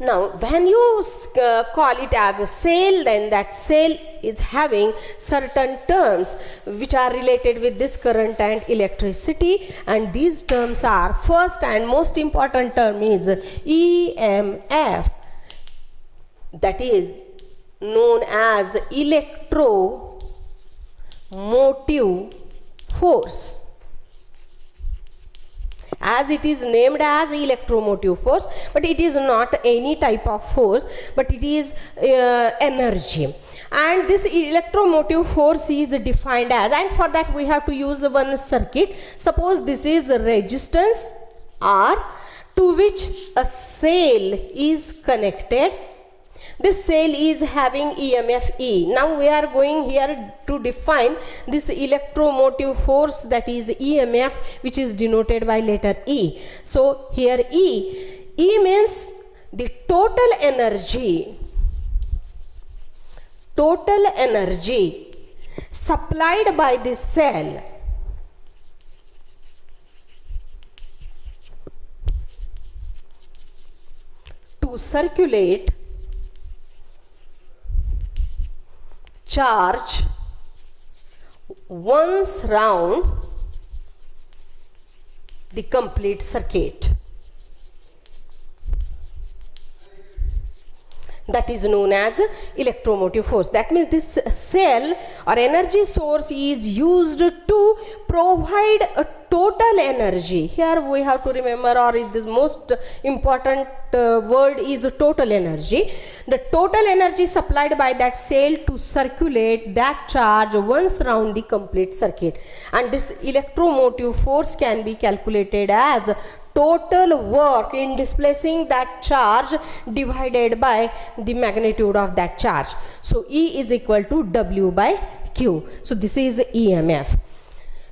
Now when you call it as a cell, then that cell is having certain terms which are related with this current and electricity, and these terms are, first and most important term is EMF, that is known as electromotive force, as it is named as electromotive force, but it is not any type of force, but it is energy. And this electromotive force is defined as, and for that we have to use one circuit. Suppose this is resistance R to which a cell is connected. This cell is having EMF E. Now we are going here to define this electromotive force, that is EMF, which is denoted by letter E. So here E means the total energy supplied by this cell to circulate charge once round the complete circuit. That is known as electromotive force. That means this cell or energy source is used to provide a total energy. Here we have to remember, or this most important word is total energy. The total energy supplied by that cell to circulate that charge once round the complete circuit. And this electromotive force can be calculated as total work in displacing that charge divided by the magnitude of that charge. So E is equal to W by Q. So this is EMF.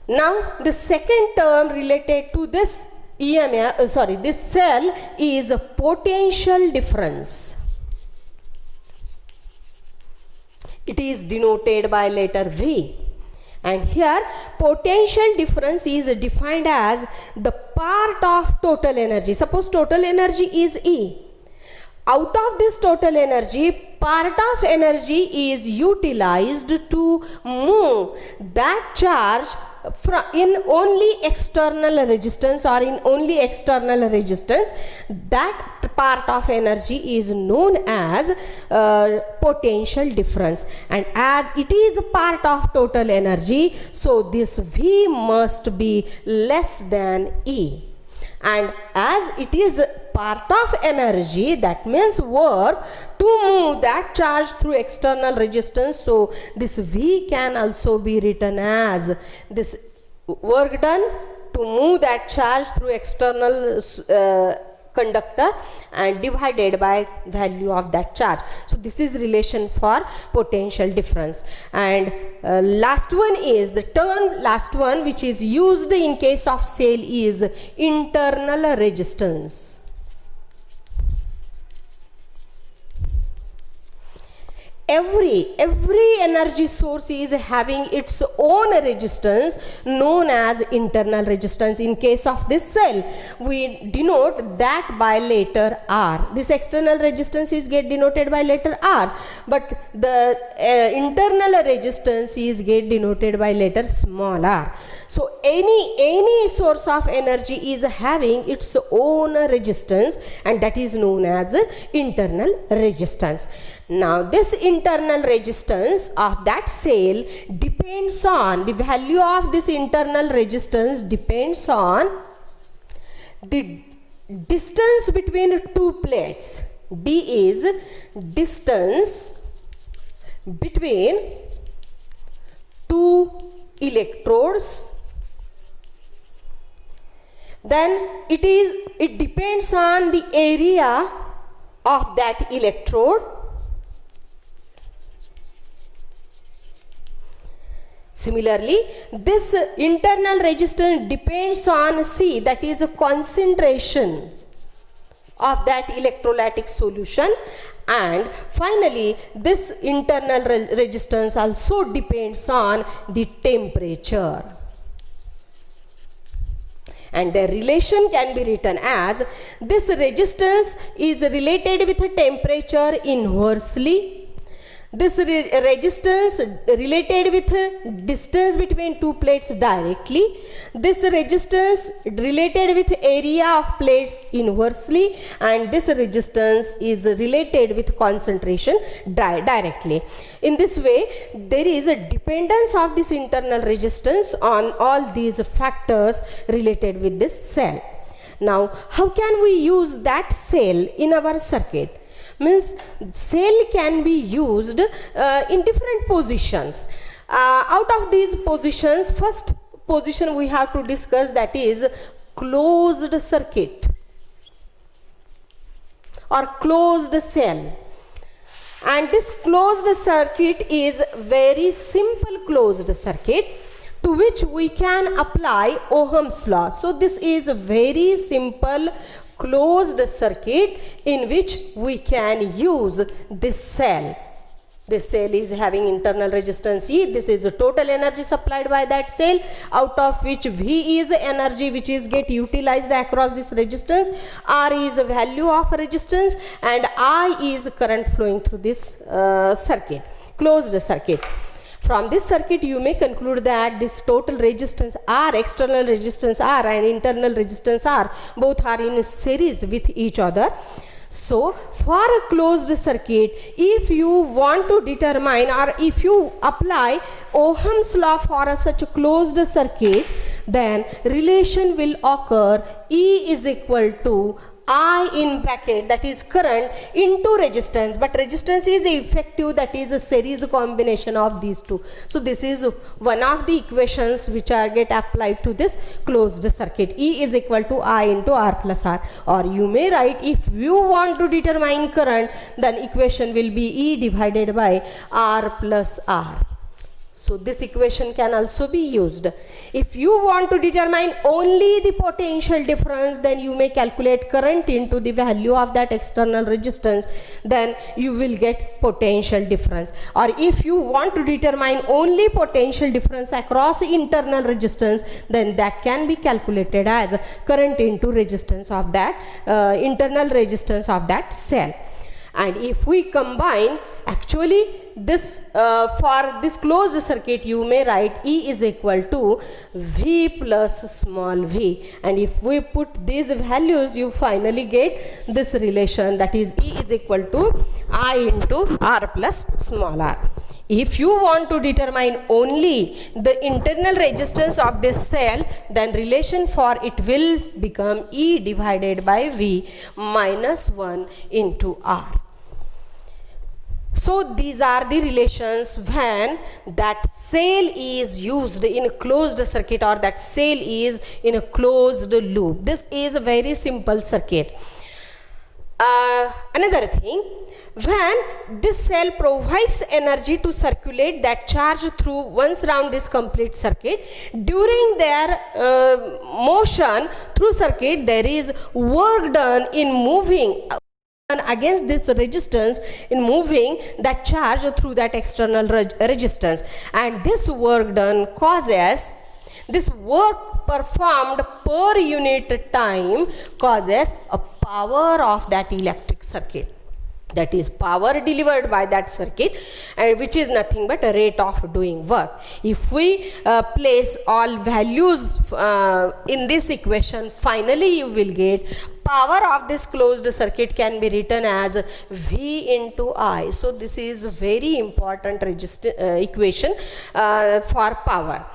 Now the second term related to this this cell is potential difference. It is denoted by letter V. And here potential difference is defined as the part of total energy. Suppose total energy is E. Out of this total energy, part of energy is utilized to move that charge in only external resistance, or in only external resistance. That part of energy is known as potential difference, and as it is part of total energy, so this V must be less than E. And as it is part of energy, that means work to move that charge through external resistance, so this V can also be written as this work done to move that charge through external conductor and divided by value of that charge. So this is relation for potential difference. And last one is the term, last one which is used in case of cell is internal resistance. Every energy source is having its own resistance known as internal resistance. In case of this cell, we denote that by letter R. This external resistance is get denoted by letter R, but the internal resistance is get denoted by letter small r. So any source of energy is having its own resistance, and that is known as internal resistance. Now this internal resistance of that cell depends on, the value of this internal resistance depends on the distance between two plates. D is distance between two electrodes. Then it depends on the area of that electrode. Similarly, this internal resistance depends on C, that is a concentration of that electrolytic solution. And finally, this internal resistance also depends on the temperature. and their relation can be written as this resistance is related with temperature inversely. This resistance related with distance between two plates directly. This resistance related with area of plates inversely, and this resistance is related with concentration directly. In this way, there is a dependence of this internal resistance on all these factors related with this cell. Now, how can we use that cell in our circuit? Means cell can be used in different positions. Out of these positions, first position we have to discuss, that is closed circuit or closed cell. And this closed circuit is very simple closed circuit to which we can apply Ohm's law. So this is a very simple closed circuit in which we can use this cell. This cell is having internal resistance E. This is the total energy supplied by that cell, out of which V is energy which is get utilized across this resistance, R is the value of resistance, and I is current flowing through this circuit, closed circuit. From this circuit, you may conclude that this total resistance R, external resistance R, and internal resistance R, both are in series with each other. So, for a closed circuit, if you want to determine, or if you apply Ohm's law for such a closed circuit, then relation will occur E is equal to I in bracket, that is current, into resistance, but resistance is effective, that is a series combination of these two. So this is one of the equations which are get applied to this closed circuit. E is equal to I into R plus R. Or you may write, if you want to determine current, then equation will be E divided by R plus R. So this equation can also be used. If you want to determine only the potential difference, then you may calculate current into the value of that external resistance, then you will get potential difference. Or if you want to determine only potential difference across internal resistance, then that can be calculated as current into resistance of that internal resistance of that cell. And if we combine, actually this for this closed circuit, you may write E is equal to V plus small v, and if we put these values, you finally get this relation, that is E is equal to I into R plus small r. If you want to determine only the internal resistance of this cell, then relation for it will become E divided by V minus 1 into R. So these are the relations when that cell is used in a closed circuit, or that cell is in a closed loop. This is a very simple circuit. Another thing, when this cell provides energy to circulate that charge through once round this complete circuit, during their motion through circuit, there is work done in moving against this resistance, in moving that charge through that external resistance, and this work done causes, this work performed per unit time causes a power of that electric circuit, that is power delivered by that circuit, and which is nothing but a rate of doing work. If we place all values in this equation, finally you will get power of this closed circuit can be written as V into I. So this is a very important equation for power.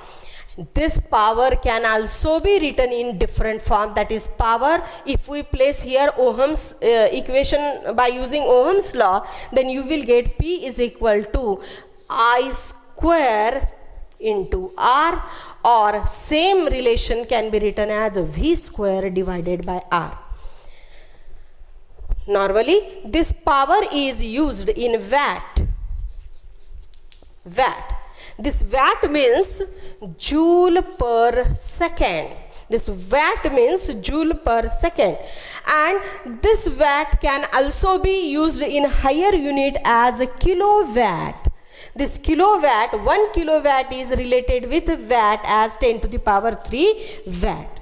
This power can also be written in different form, that is power, if we place here Ohm's equation by using Ohm's law, then you will get P is equal to I square into R, or same relation can be written as V square divided by R. Normally this power is used in watt. Watt. This watt means joule per second. This watt means joule per second. And this watt can also be used in higher unit as a kilowatt. This kilowatt, 1 kilowatt is related with watt as 10 to the power 3 watt.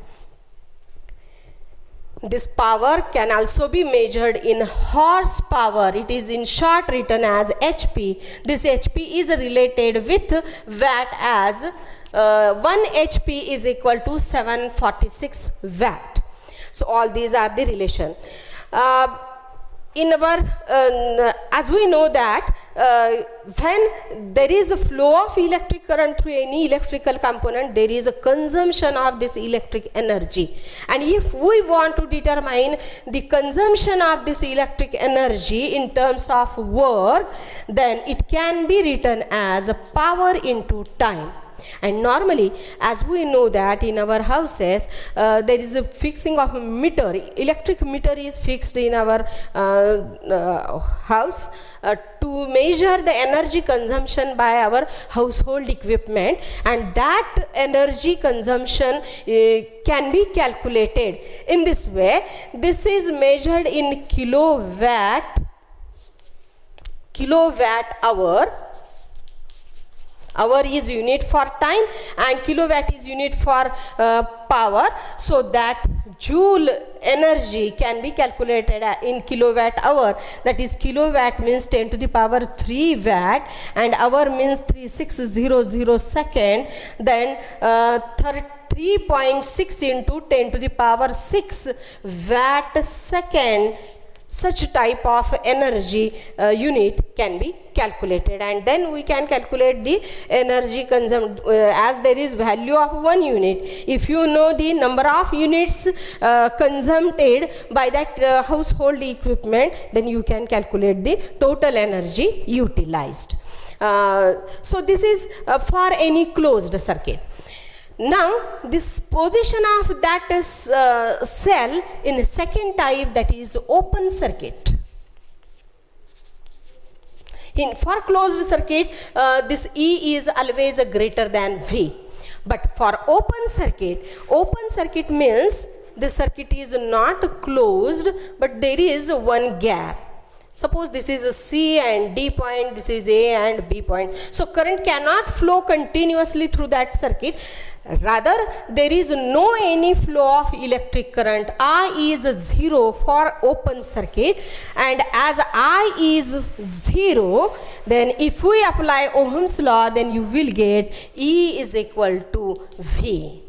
This power can also be measured in horsepower. It is in short written as HP. This HP is related with watt as 1 HP is equal to 746 watt. So all these are the relation. In our as we know that when there is a flow of electric current through any electrical component, there is a consumption of this electric energy, and if we want to determine the consumption of this electric energy in terms of work, then it can be written as power into time. And normally, as we know that in our houses, there is a fixing of a meter. Electric meter is fixed in our house to measure the energy consumption by our household equipment, and that energy consumption can be calculated in this way. This is measured in kilowatt hour. Hour is unit for time and kilowatt is unit for power, so that joule energy can be calculated in kilowatt hour. That is, kilowatt means 10 to the power 3 watt and hour means 3600 second. Then 3.6 into 10 to the power 6 watt second. Such type of energy unit can be calculated, and then we can calculate the energy consumed as there is value of 1 unit. If you know the number of units consumed by that household equipment, then you can calculate the total energy utilized. So this is for any closed circuit. Now this position of that cell in second type, that is open circuit. For closed circuit, this E is always greater than V. But for open circuit means the circuit is not closed, but there is one gap. Suppose this is a C and D point, this is A and B point. So current cannot flow continuously through that circuit. Rather, there is no any flow of electric current. I is 0 for open circuit, and as I is 0, then if we apply Ohm's law, then you will get E is equal to V.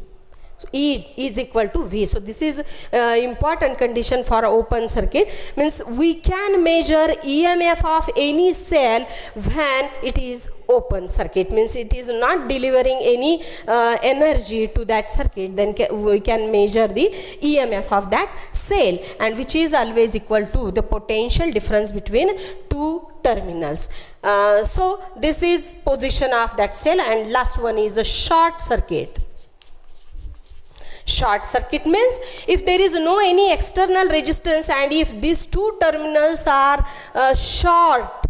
So E is equal to V. So this is important condition for open circuit. Means we can measure EMF of any cell when it is open circuit. Means it is not delivering any energy to that circuit. Then we can measure the EMF of that cell, and which is always equal to the potential difference between two terminals. So this is position of that cell, and last one is a short circuit. Short circuit means if there is no any external resistance and if these two terminals are short,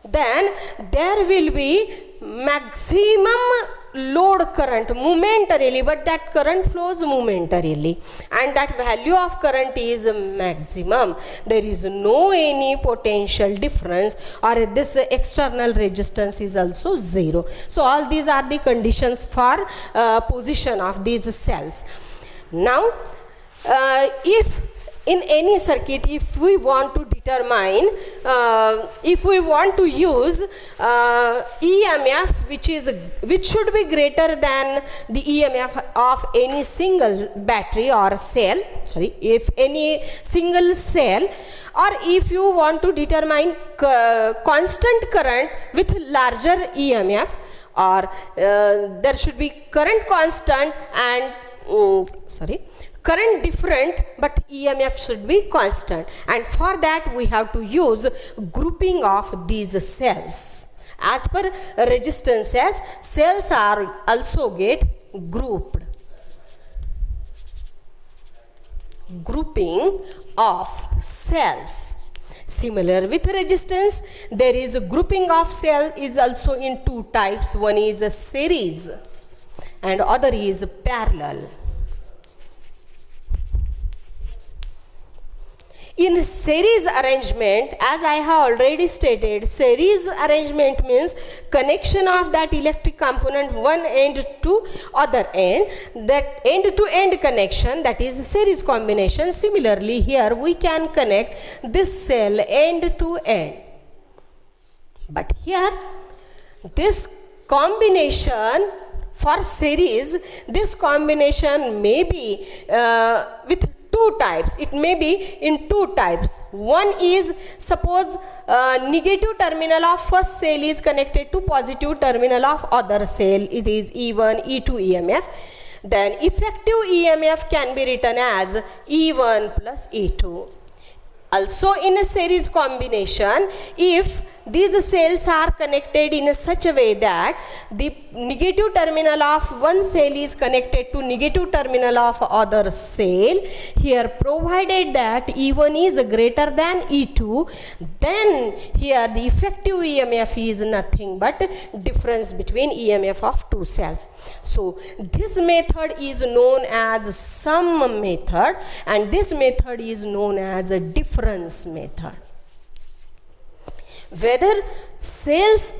then there will be maximum load current momentarily, but that current flows momentarily, and that value of current is maximum. There is no any potential difference, or this external resistance is also 0. So all these are the conditions for position of these cells. Now if in any circuit, if we want to determine, if we want to use EMF which should be greater than the EMF of any single battery or cell, if any single cell, or if you want to determine constant current with larger EMF, or there should be current constant and current different but EMF should be constant, and for that we have to use grouping of these cells. As per resistances, cells are also get grouped. Grouping of cells. Similar with resistance, there is a grouping of cell is also in two types. One is a series and other is parallel. In series arrangement, as I have already stated, series arrangement means connection of that electric component one end to other end, that end to end connection, that is series combination. Similarly here we can connect this cell end to end, but here this combination for series, this combination may be with two types. It may be in two types. One is, suppose negative terminal of first cell is connected to positive terminal of other cell. It is E1, E2 EMF. Then effective EMF can be written as E1 plus E2. Also in a series combination, if these cells are connected in such a way that the negative terminal of one cell is connected to negative terminal of other cell, here provided that E1 is greater than E2, then here the effective EMF is nothing but difference between EMF of two cells. So this method is known as sum method, and this method is known as a difference method. Whether cells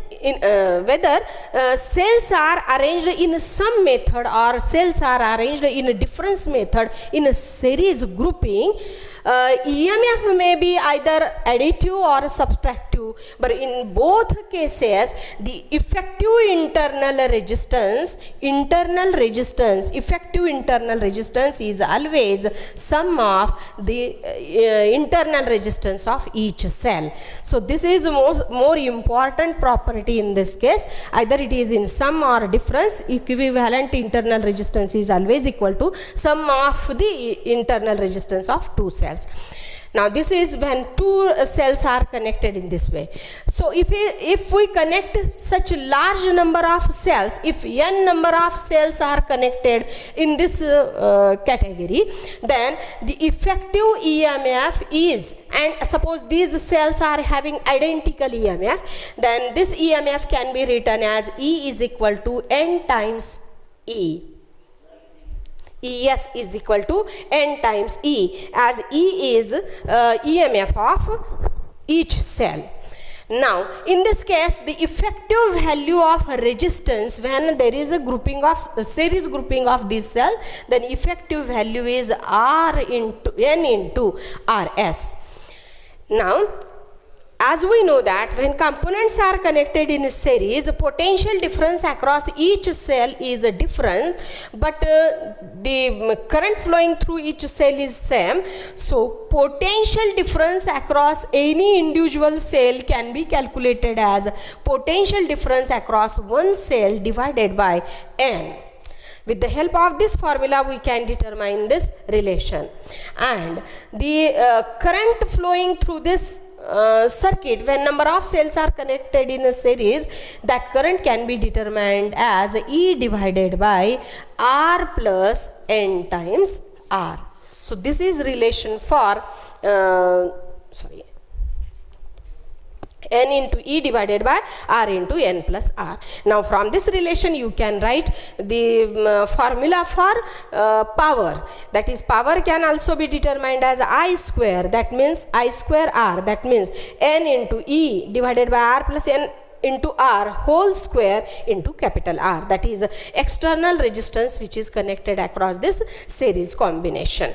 are arranged in sum method or cells are arranged in a difference method in a series grouping, EMF may be either additive or subtractive, but in both cases the effective internal resistance is always sum of the internal resistance of each cell. So this is more important property in this case. Either it is in sum or difference, equivalent internal resistance is always equal to sum of the internal resistance of two cells. Now this is when two cells are connected in this way. So if we connect such large number of cells, if n number of cells are connected in this category, then the effective EMF is, and suppose these cells are having identical EMF, then this EMF can be written as E is equal to N times E. ES is equal to N times E, as E is EMF of each cell. Now in this case the effective value of resistance when there is a series grouping of this cell, then effective value is R into N into RS. Now as we know that when components are connected in a series, potential difference across each cell is different, but the current flowing through each cell is same. So potential difference across any individual cell can be calculated as potential difference across one cell divided by N. With the help of this formula we can determine this relation, and the current flowing through this circuit when number of cells are connected in a series, that current can be determined as E divided by R plus N times R. So this is relation for N into E divided by R into N plus R. Now from this relation you can write the formula for power. That is, power can also be determined as I square, that means I square R, that means N into E divided by R plus N into R whole square into capital R, that is external resistance which is connected across this series combination.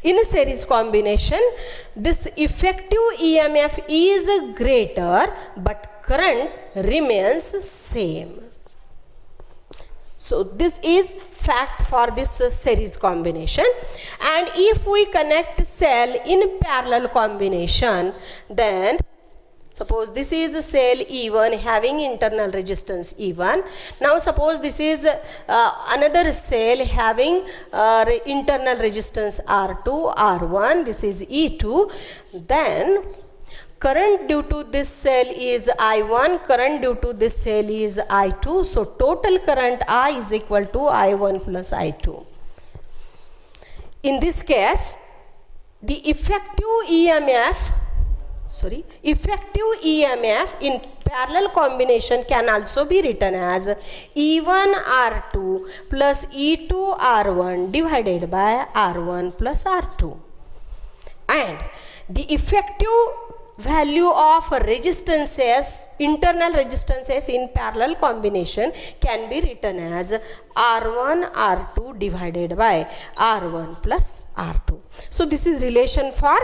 In a series combination, this effective EMF is greater but current remains same. So this is fact for this series combination. And if we connect cell in parallel combination, then suppose this is a cell E1 having internal resistance E1. Now suppose this is another cell having internal resistance R2, R1. This is E2. Then current due to this cell is I1, current due to this cell is I2. So total current I is equal to I1 plus I2. In this case, the effective EMF in parallel combination can also be written as E1 R2 plus E2 R1 divided by R1 plus R2. And the effective value of resistances, internal resistances in parallel combination can be written as R1 R2 divided by R1 plus R2. So this is relation for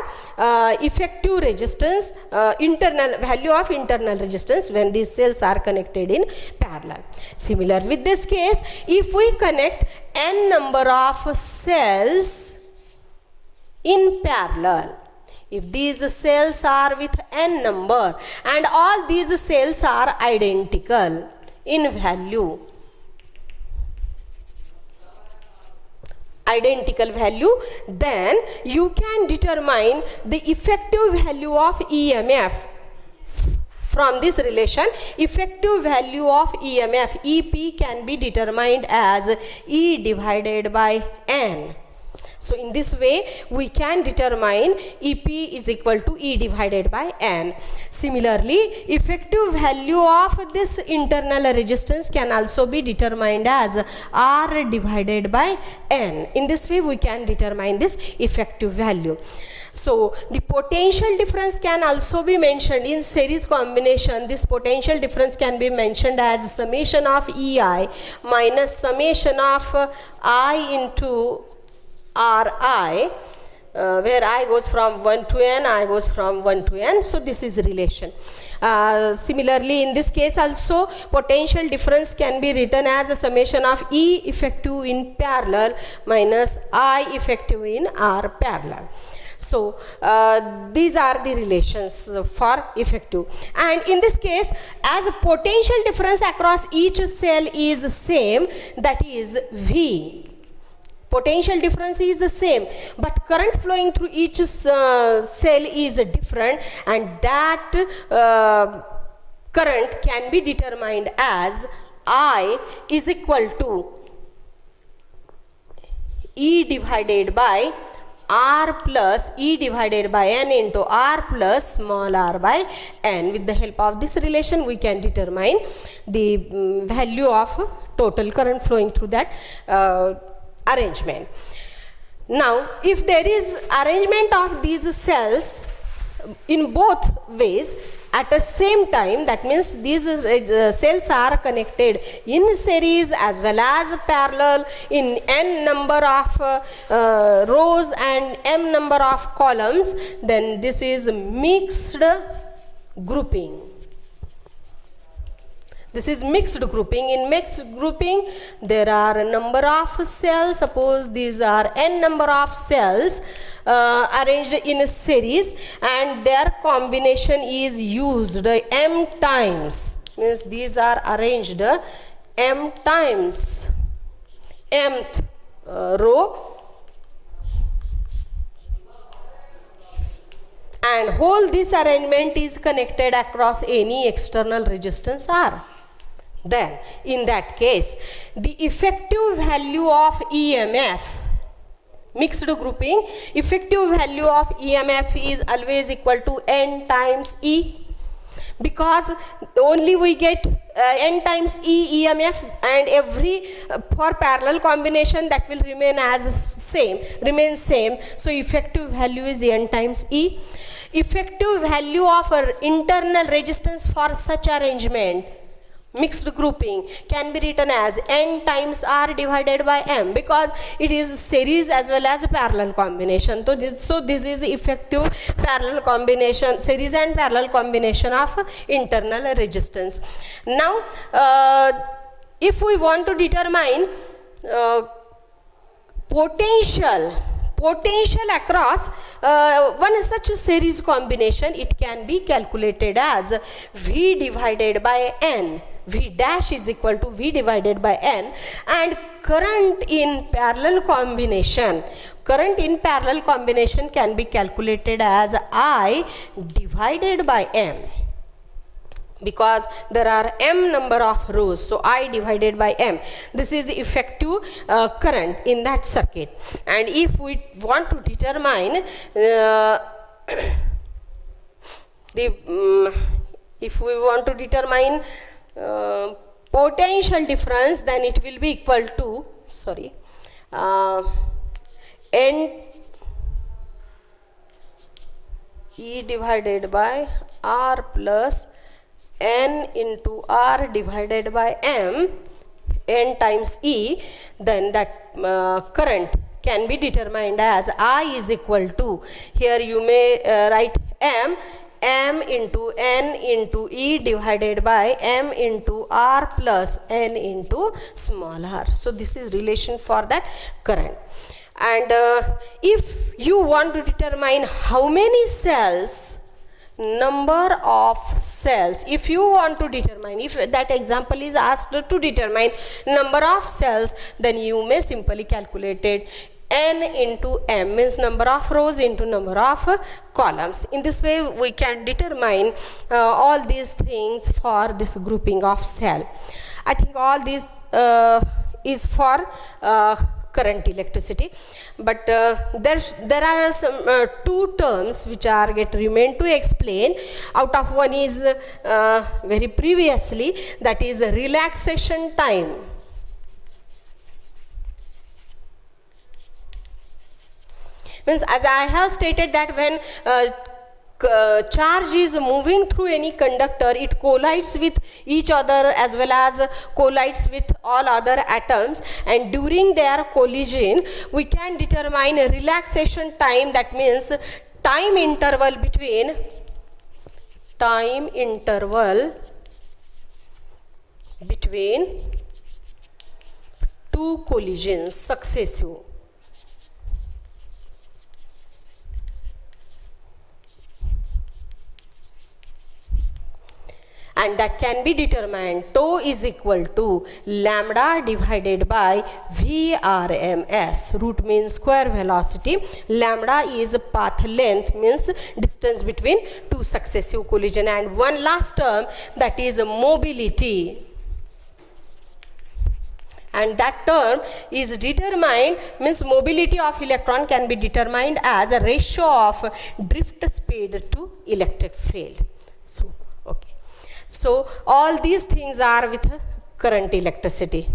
effective resistance, internal value of internal resistance when these cells are connected in parallel. Similar with this case, if we connect n number of cells in parallel, if these cells are with n number and all these cells are identical in value, then you can determine the effective value of EMF. From this relation, effective value of EMF, EP, can be determined as E divided by N. So in this way, we can determine EP is equal to E divided by N. Similarly, effective value of this internal resistance can also be determined as R divided by N. In this way, we can determine this effective value. So the potential difference can also be mentioned in series combination. This potential difference can be mentioned as summation of EI minus summation of I into Ri, where I goes from 1 to n, I goes from 1 to n. So this is relation. Similarly, in this case also, potential difference can be written as a summation of E effective in parallel minus I effective in R parallel. So these are the relations for effective, and in this case, as a potential difference across each cell is same, that is V. Potential difference is the same, but current flowing through each cell is different, and that current can be determined as I is equal to E divided by R plus E divided by N into R plus small r by N. With the help of this relation, we can determine the value of total current flowing through that arrangement. Now, if there is arrangement of these cells in both ways at the same time, that means these cells are connected in series as well as parallel in n number of rows and m number of columns, then this is mixed grouping. This is mixed grouping. In mixed grouping, there are a number of cells. Suppose these are n number of cells arranged in a series, and their combination is used m times. Means these are arranged m times, mth row, and whole this arrangement is connected across any external resistance R. Then in that case, the effective value of EMF, mixed grouping, effective value of EMF is always equal to n times E, because only we get n times E EMF, and every for parallel combination that will remain as same, so effective value is n times E. Effective value of internal resistance for such arrangement, mixed grouping, can be written as n times R divided by M, because it is series as well as parallel combination. So this is effective parallel combination, series and parallel combination of internal resistance. Now if we want to determine potential across one such series combination, it can be calculated as V divided by N. V dash is equal to V divided by N, and current in parallel combination can be calculated as I divided by M, because there are m number of rows, so I divided by m. This is effective current in that circuit. And if we want to determine potential difference, then it will be equal to E divided by R plus N into R divided by M, N times E, then that current can be determined as I is equal to, here you may write M into N into E divided by M into R plus N into small r. So this is relation for that current. And if you want to determine how many cells, number of cells, if you want to determine, if that example is asked to determine number of cells, then you may simply calculate it N into M, means number of rows into number of columns. In this way we can determine all these things for this grouping of cell. I think all this is for current electricity, but there are some two terms which are remain to explain. Out of one is very previously, that is relaxation time. Means, as I have stated, that when charge is moving through any conductor, it collides with each other as well as collides with all other atoms, and during their collision we can determine a relaxation time. That means time interval between two collisions successive. And that can be determined, tau is equal to lambda divided by VRMS. Root means square velocity, lambda is path length, means distance between two successive collision, and one last term, that is mobility. And that term is determined, means mobility of electron can be determined as a ratio of drift speed to electric field. So, okay. So all these things are with current electricity.